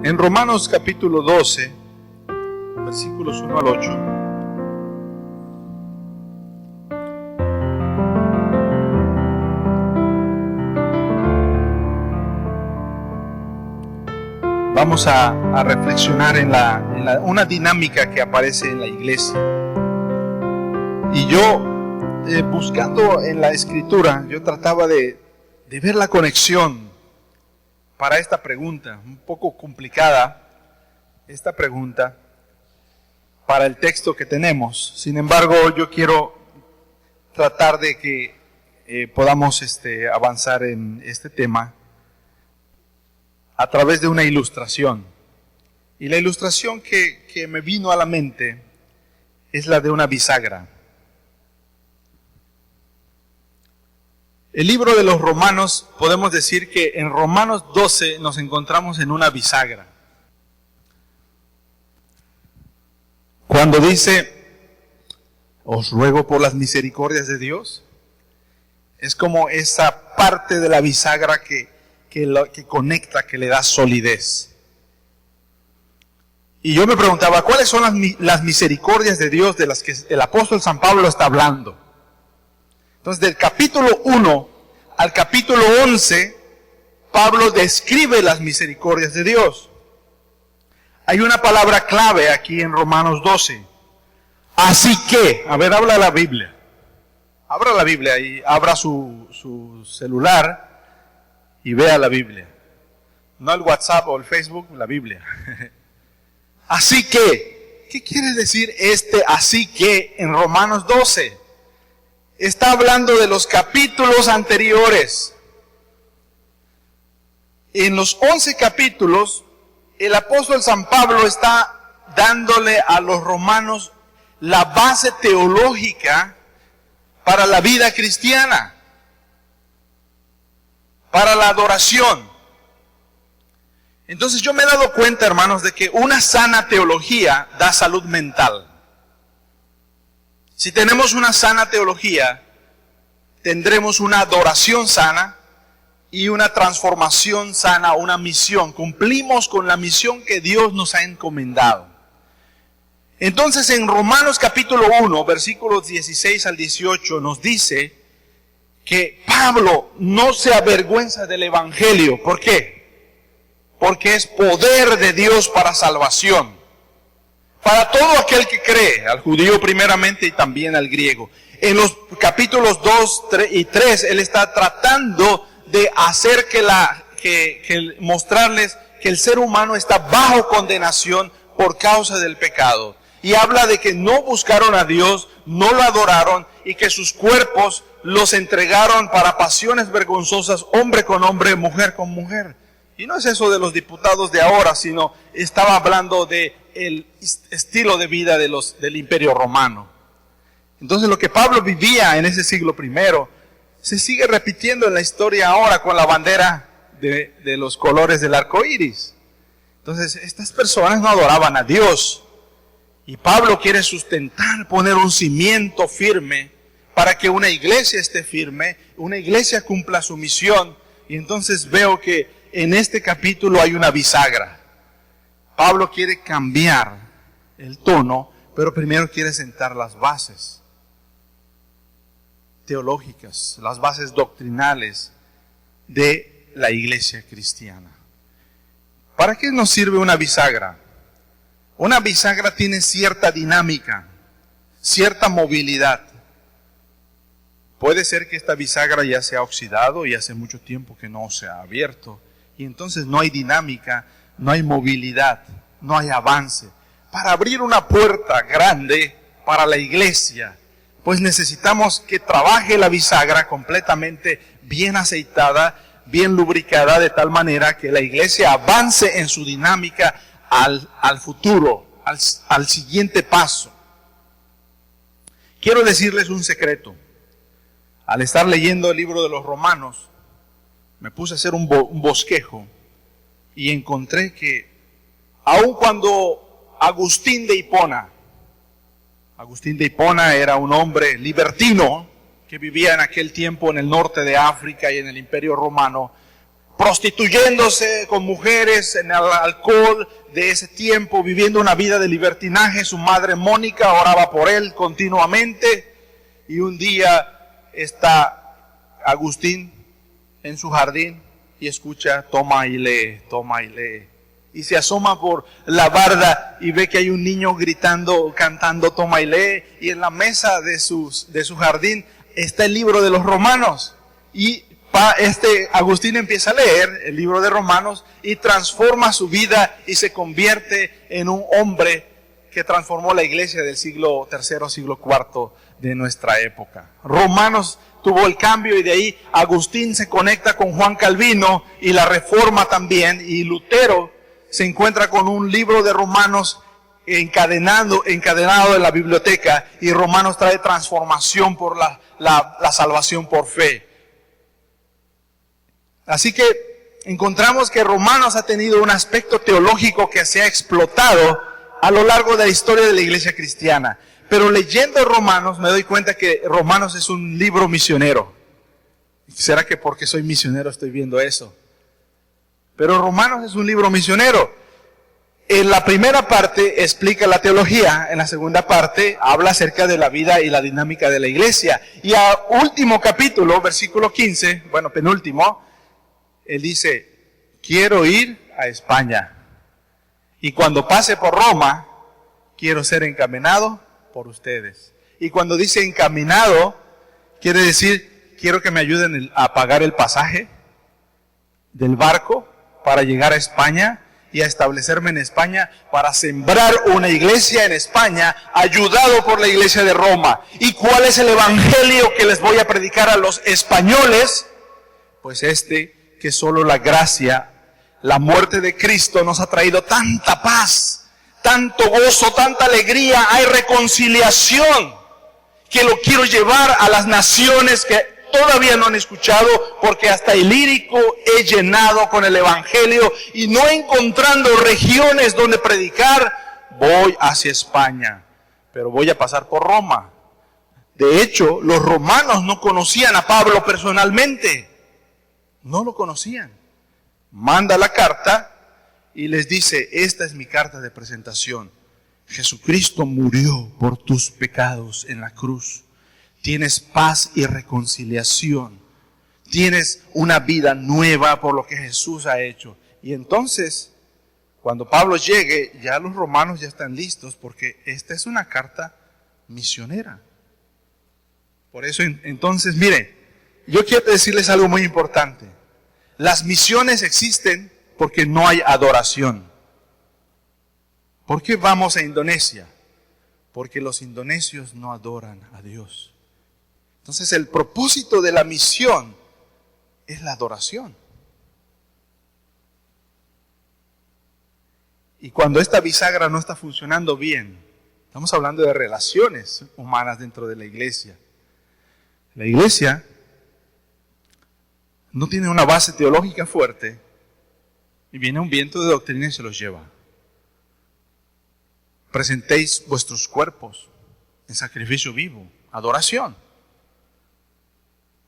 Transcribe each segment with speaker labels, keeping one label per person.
Speaker 1: En Romanos capítulo 12, versículos 1 al 8. Vamos a reflexionar en una dinámica que aparece en la iglesia. Y yo, buscando en la Escritura, yo trataba de ver la conexión para esta pregunta, un poco complicada, esta pregunta, para el texto que tenemos. Sin embargo, yo quiero tratar de que podamos avanzar en este tema a través de una ilustración. Y la ilustración que me vino a la mente es la de una bisagra. El libro de los Romanos, podemos decir que en Romanos 12 nos encontramos en una bisagra. Cuando dice, os ruego por las misericordias de Dios, es como esa parte de la bisagra que conecta, que le da solidez. Y yo me preguntaba, ¿cuáles son las misericordias de Dios de las que el apóstol San Pablo está hablando? Entonces, del capítulo 1 al capítulo 11, Pablo describe las misericordias de Dios. Hay una palabra clave aquí en Romanos 12. Así que, a ver, habla la Biblia. Abra la Biblia y abra su celular y vea la Biblia. No el WhatsApp o el Facebook, la Biblia. Así que, ¿qué quiere decir así que en Romanos 12? Está hablando de los capítulos anteriores. En los 11 capítulos, el apóstol San Pablo está dándole a los romanos la base teológica para la vida cristiana, para la adoración. Entonces yo me he dado cuenta, hermanos, de que una sana teología da salud mental. Si tenemos una sana teología, tendremos una adoración sana y una transformación sana, una misión. Cumplimos con la misión que Dios nos ha encomendado. Entonces en Romanos capítulo 1, versículos 16 al 18, nos dice que Pablo no se avergüenza del Evangelio. ¿Por qué? Porque es poder de Dios para salvación. Para todo aquel que cree, al judío primeramente y también al griego. En los capítulos 2 y 3, él está tratando de hacer mostrarles que el ser humano está bajo condenación por causa del pecado. Y habla de que no buscaron a Dios, no lo adoraron y que sus cuerpos los entregaron para pasiones vergonzosas, hombre con hombre, mujer con mujer. Y no es eso de los diputados de ahora, sino estaba hablando de el estilo de vida del Imperio Romano. Entonces lo que Pablo vivía en ese siglo primero se sigue repitiendo en la historia ahora con la bandera de los colores del arco iris. Entonces estas personas no adoraban a Dios y Pablo quiere sustentar, poner un cimiento firme para que una iglesia esté firme, una iglesia cumpla su misión. Y entonces veo que en este capítulo hay una bisagra. Pablo quiere cambiar el tono, pero primero quiere sentar las bases teológicas, las bases doctrinales de la iglesia cristiana. ¿Para qué nos sirve una bisagra? Una bisagra tiene cierta dinámica, cierta movilidad. Puede ser que esta bisagra ya se ha oxidado y hace mucho tiempo que no se ha abierto, y entonces no hay dinámica, no hay movilidad, no hay avance. Para abrir una puerta grande para la iglesia, pues necesitamos que trabaje la bisagra completamente bien aceitada, bien lubricada, de tal manera que la iglesia avance en su dinámica al futuro, al siguiente paso. Quiero decirles un secreto. Al estar leyendo el libro de los Romanos, me puse a hacer un bosquejo y encontré que aun cuando Agustín de Hipona era un hombre libertino que vivía en aquel tiempo en el norte de África y en el Imperio Romano, prostituyéndose con mujeres en el alcohol de ese tiempo, viviendo una vida de libertinaje. Su madre Mónica oraba por él continuamente. Y un día está Agustín en su jardín y escucha, toma y lee, toma y lee. Y se asoma por la barda y ve que hay un niño gritando, cantando, toma y lee. Y en la mesa de su jardín está el libro de los Romanos. Y Agustín empieza a leer el libro de Romanos y transforma su vida y se convierte en un hombre que transformó la iglesia del siglo III, siglo IV de nuestra época. Romanos tuvo el cambio y de ahí Agustín se conecta con Juan Calvino y la Reforma también, y Lutero se encuentra con un libro de Romanos encadenado en la biblioteca, y Romanos trae transformación por la salvación por fe. Así que encontramos que Romanos ha tenido un aspecto teológico que se ha explotado a lo largo de la historia de la iglesia cristiana. Pero leyendo Romanos me doy cuenta que Romanos es un libro misionero. ¿Será que porque soy misionero estoy viendo eso? Pero Romanos es un libro misionero. En la primera parte explica la teología, en la segunda parte habla acerca de la vida y la dinámica de la iglesia. Y al último capítulo, versículo 15, bueno, penúltimo, él dice, quiero ir a España. Y cuando pase por Roma, quiero ser encaminado por ustedes. Y cuando dice encaminado, quiere decir, quiero que me ayuden a pagar el pasaje del barco para llegar a España y a establecerme en España para sembrar una iglesia en España, ayudado por la iglesia de Roma. ¿Y cuál es el evangelio que les voy a predicar a los españoles? Pues que solo la gracia, la muerte de Cristo nos ha traído tanta paz, tanto gozo, tanta alegría, hay reconciliación, que lo quiero llevar a las naciones que todavía no han escuchado, porque hasta el lírico he llenado con el evangelio, y no encontrando regiones donde predicar, voy hacia España, pero voy a pasar por Roma. De hecho, los romanos no conocían a Pablo personalmente, no lo conocían. Manda la carta y les dice, esta es mi carta de presentación. Jesucristo murió por tus pecados en la cruz. Tienes paz y reconciliación. Tienes una vida nueva por lo que Jesús ha hecho. Y entonces, cuando Pablo llegue, ya los romanos ya están listos, porque esta es una carta misionera. Por eso, entonces, mire, yo quiero decirles algo muy importante. Las misiones existen porque no hay adoración. ¿Por qué vamos a Indonesia? Porque los indonesios no adoran a Dios. Entonces el propósito de la misión es la adoración. Y cuando esta bisagra no está funcionando bien, estamos hablando de relaciones humanas dentro de la iglesia. La iglesia no tiene una base teológica fuerte y viene un viento de doctrina y se los lleva. Presentéis vuestros cuerpos en sacrificio vivo, adoración.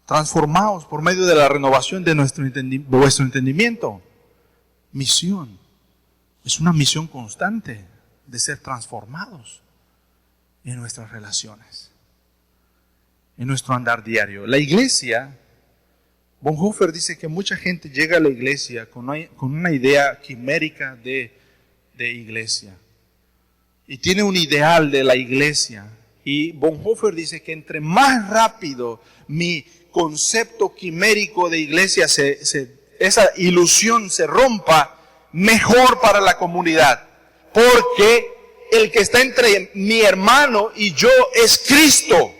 Speaker 1: Transformaos por medio de la renovación de vuestro entendimiento. Misión. Es una misión constante de ser transformados en nuestras relaciones, en nuestro andar diario. La iglesia, Bonhoeffer dice que mucha gente llega a la iglesia con una idea quimérica de iglesia. Y tiene un ideal de la iglesia. Y Bonhoeffer dice que entre más rápido mi concepto quimérico de iglesia, esa ilusión se rompa, mejor para la comunidad. Porque el que está entre mi hermano y yo es Cristo.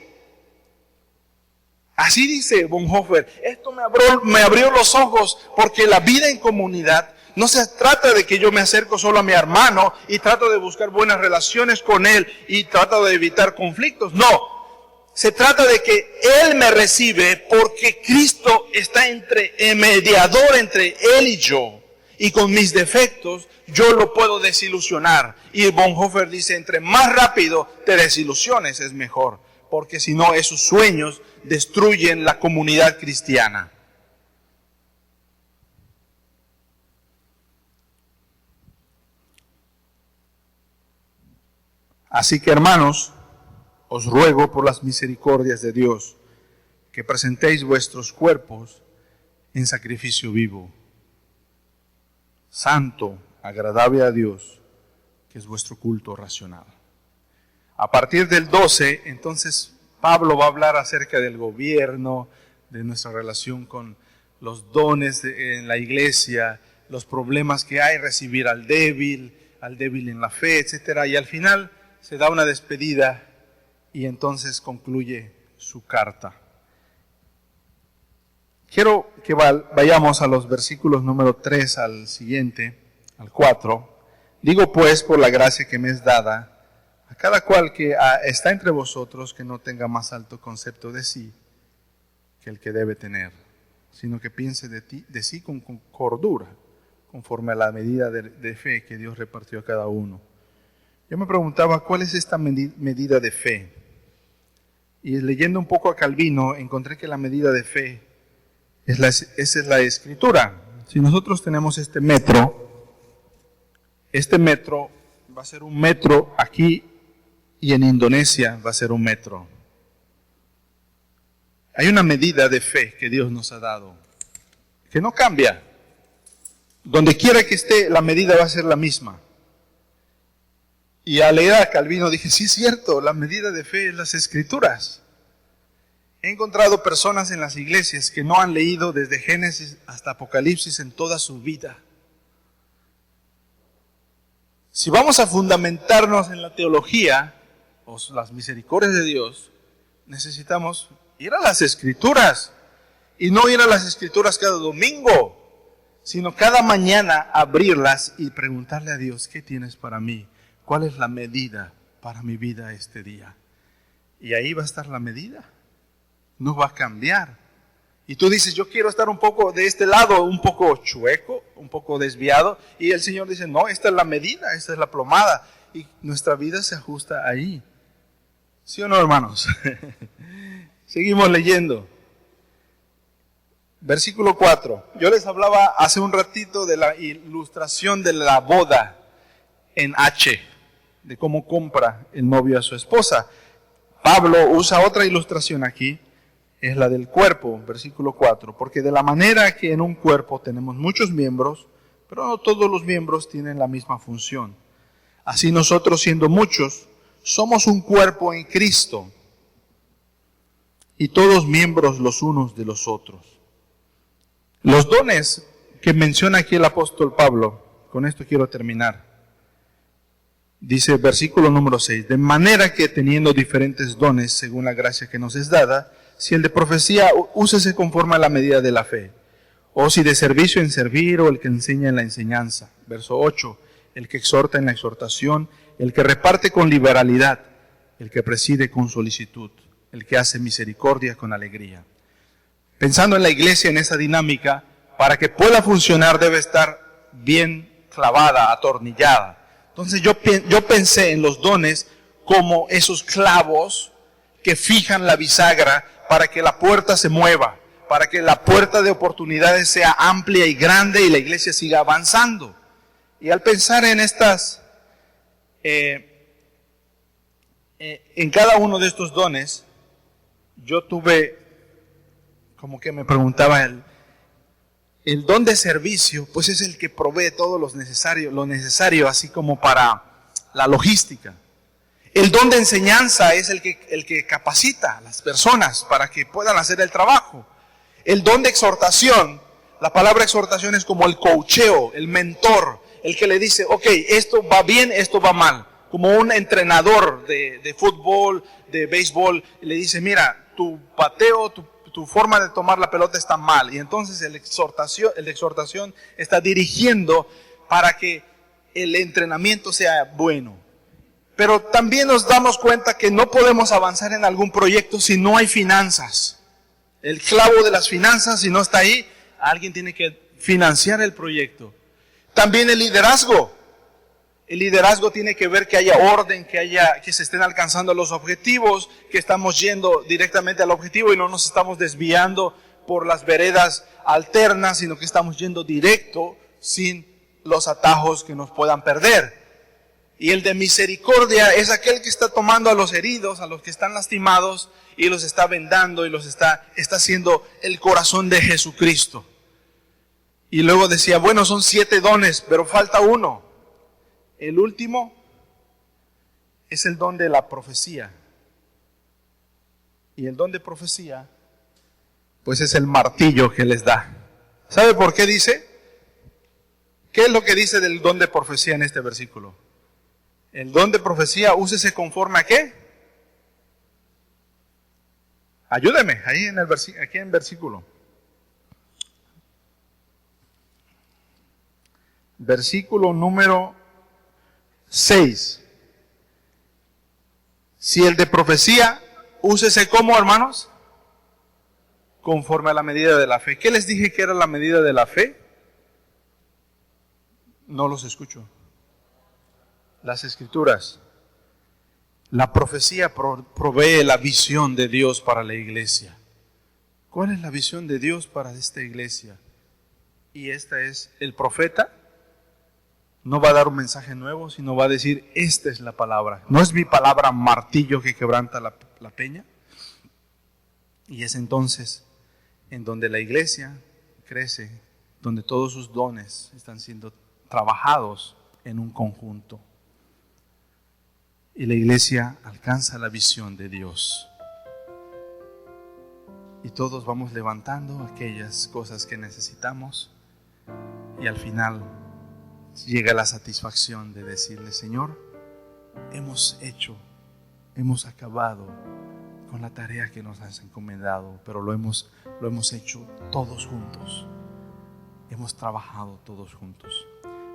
Speaker 1: Así dice Bonhoeffer. Esto me abrió los ojos, porque la vida en comunidad no se trata de que yo me acerco solo a mi hermano y trato de buscar buenas relaciones con él y trato de evitar conflictos. No, se trata de que él me recibe porque Cristo está mediador entre él y yo. Y con mis defectos yo lo puedo desilusionar. Y Bonhoeffer dice, entre más rápido te desilusiones es mejor, porque si no esos sueños destruyen la comunidad cristiana. Así que, hermanos, os ruego por las misericordias de Dios que presentéis vuestros cuerpos en sacrificio vivo, santo, agradable a Dios, que es vuestro culto racional. A partir del 12, entonces, Pablo va a hablar acerca del gobierno, de nuestra relación con los dones en la iglesia, los problemas que hay, recibir al débil en la fe, etc. Y al final se da una despedida y entonces concluye su carta. Quiero que vayamos a los versículos número 3 al siguiente, al 4. Digo pues, por la gracia que me es dada, a cada cual que está entre vosotros, que no tenga más alto concepto de sí que el que debe tener, sino que piense de sí con cordura, conforme a la medida de fe que Dios repartió a cada uno. Yo me preguntaba, ¿cuál es esta medida de fe? Y leyendo un poco a Calvino, encontré que la medida de fe esa es la Escritura. Si nosotros tenemos este metro va a ser un metro aquí y en Indonesia va a ser un metro. Hay una medida de fe que Dios nos ha dado, que no cambia. Donde quiera que esté, la medida va a ser la misma. Y al leer a Calvino dije, sí es cierto, la medida de fe es las Escrituras. He encontrado personas en las iglesias que no han leído desde Génesis hasta Apocalipsis en toda su vida. Si vamos a fundamentarnos en la teología, o las misericordias de Dios, necesitamos ir a las Escrituras. Y no ir a las Escrituras cada domingo, sino cada mañana abrirlas y preguntarle a Dios, ¿qué tienes para mí? ¿Cuál es la medida para mi vida este día? Y ahí va a estar la medida. No va a cambiar. Y tú dices, yo quiero estar un poco de este lado, un poco chueco, un poco desviado. Y el Señor dice, no, esta es la medida, esta es la plomada. Y nuestra vida se ajusta ahí. ¿Sí o no, hermanos? Seguimos leyendo. Versículo 4. Yo les hablaba hace un ratito de la ilustración de la boda en H, de cómo compra el novio a su esposa. Pablo usa otra ilustración aquí, es la del cuerpo, versículo 4. Porque de la manera que en un cuerpo tenemos muchos miembros, pero no todos los miembros tienen la misma función. Así nosotros, siendo muchos, somos un cuerpo en Cristo, y todos miembros los unos de los otros. Los dones que menciona aquí el apóstol Pablo, con esto quiero terminar. Dice versículo número 6, de manera que teniendo diferentes dones según la gracia que nos es dada, si el de profecía, úsese conforme a la medida de la fe, o si de servicio en servir, o el que enseña en la enseñanza. Verso 8, el que exhorta en la exhortación, el que reparte con liberalidad, el que preside con solicitud, el que hace misericordia con alegría. Pensando en la iglesia en esa dinámica, para que pueda funcionar debe estar bien clavada, atornillada. Entonces yo pensé en los dones como esos clavos que fijan la bisagra para que la puerta se mueva, para que la puerta de oportunidades sea amplia y grande y la iglesia siga avanzando. Y al pensar en estas, en cada uno de estos dones, yo tuve, como que me preguntaba el don de servicio, pues es el que provee todo lo necesario, así como para la logística. El don de enseñanza es el que capacita a las personas para que puedan hacer el trabajo. El don de exhortación, la palabra exhortación es como el coacheo, el mentor, el que le dice, ok, esto va bien, esto va mal. Como un entrenador de fútbol, de béisbol, le dice, mira, tu pateo, tu forma de tomar la pelota está mal. Y entonces el de exhortación está dirigiendo para que el entrenamiento sea bueno. Pero también nos damos cuenta que no podemos avanzar en algún proyecto si no hay finanzas. El clavo de las finanzas, si no está ahí, alguien tiene que financiar el proyecto. También el liderazgo. El liderazgo tiene que ver que haya orden, que se estén alcanzando los objetivos, que estamos yendo directamente al objetivo y no nos estamos desviando por las veredas alternas, sino que estamos yendo directo sin los atajos que nos puedan perder. Y el de misericordia es aquel que está tomando a los heridos, a los que están lastimados, y los está vendando y está haciendo el corazón de Jesucristo. Y luego decía, bueno, son 7 dones, pero falta uno. El último es el don de la profecía. Y el don de profecía, pues es el martillo que les da. ¿Sabe por qué dice? ¿Qué es lo que dice del don de profecía en este versículo? El don de profecía, úsese conforme a ¿qué? Ayúdeme, ahí en aquí en versículo. Versículo número 6. Si el de profecía, úsese como, hermanos, conforme a la medida de la fe. ¿Qué les dije que era la medida de la fe? No los escucho. Las Escrituras. La profecía provee la visión de Dios para la iglesia. ¿Cuál es la visión de Dios para esta iglesia? Y esta es, el profeta no va a dar un mensaje nuevo, sino va a decir, esta es la palabra. ¿No es mi palabra martillo que quebranta la peña? Y es entonces en donde la iglesia crece, donde todos sus dones están siendo trabajados en un conjunto. Y la iglesia alcanza la visión de Dios. Y todos vamos levantando aquellas cosas que necesitamos. Y al final llega la satisfacción de decirle, Señor, hemos acabado con la tarea que nos has encomendado, pero lo hemos hecho todos juntos. Hemos trabajado todos juntos.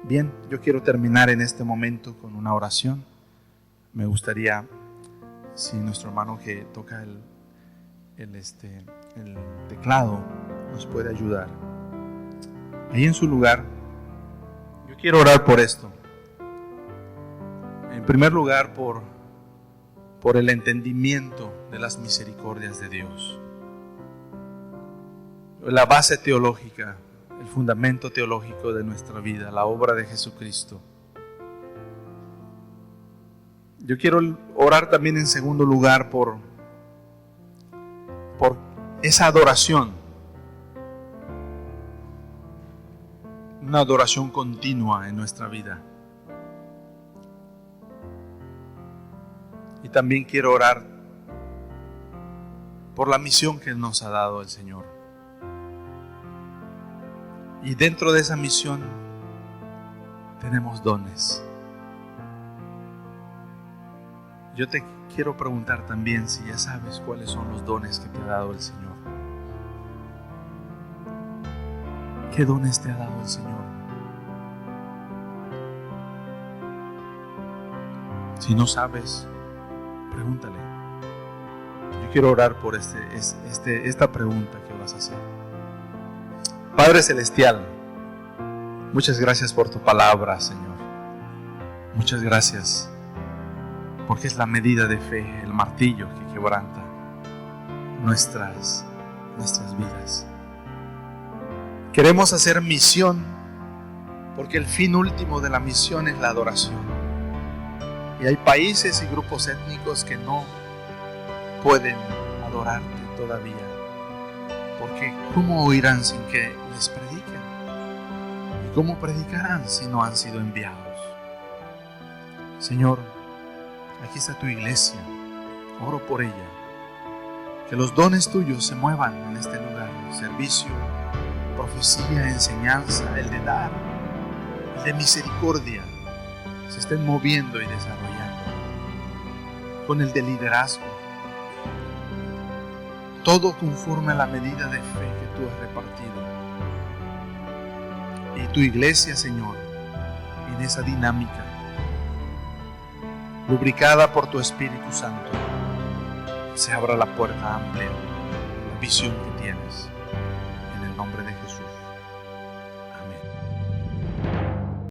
Speaker 1: Bien, yo quiero terminar en este momento con una oración. Me gustaría, si nuestro hermano que toca el teclado nos puede ayudar. Ahí en su lugar, yo quiero orar por esto. En primer lugar, por el entendimiento de las misericordias de Dios. La base teológica, el fundamento teológico de nuestra vida, la obra de Jesucristo. Yo quiero orar también en segundo lugar por esa adoración. Una adoración continua en nuestra vida. Y también quiero orar por la misión que nos ha dado el Señor. Y dentro de esa misión tenemos dones. Yo te quiero preguntar también si ya sabes cuáles son los dones que te ha dado el Señor. ¿Qué dones te ha dado el Señor? Si no sabes, pregúntale. Yo quiero orar por esta pregunta que vas a hacer. Padre Celestial, muchas gracias por tu palabra, Señor. Muchas gracias, porque es la medida de fe, el martillo que quebranta nuestras vidas. Queremos hacer misión, porque el fin último de la misión es la adoración. Y hay países y grupos étnicos que no pueden adorarte todavía, porque ¿cómo oirán sin que les prediquen? ¿Y cómo predicarán si no han sido enviados? Señor, aquí está tu iglesia, oro por ella, que los dones tuyos se muevan en este lugar, servicio, profecía, enseñanza, el de dar, el de misericordia, se estén moviendo y desarrollando, con el de liderazgo, todo conforme a la medida de fe que tú has repartido. Y tu iglesia, Señor, en esa dinámica, lubricada por tu Espíritu Santo, se abra la puerta amplia, la visión que tienes, en el nombre de Jesús.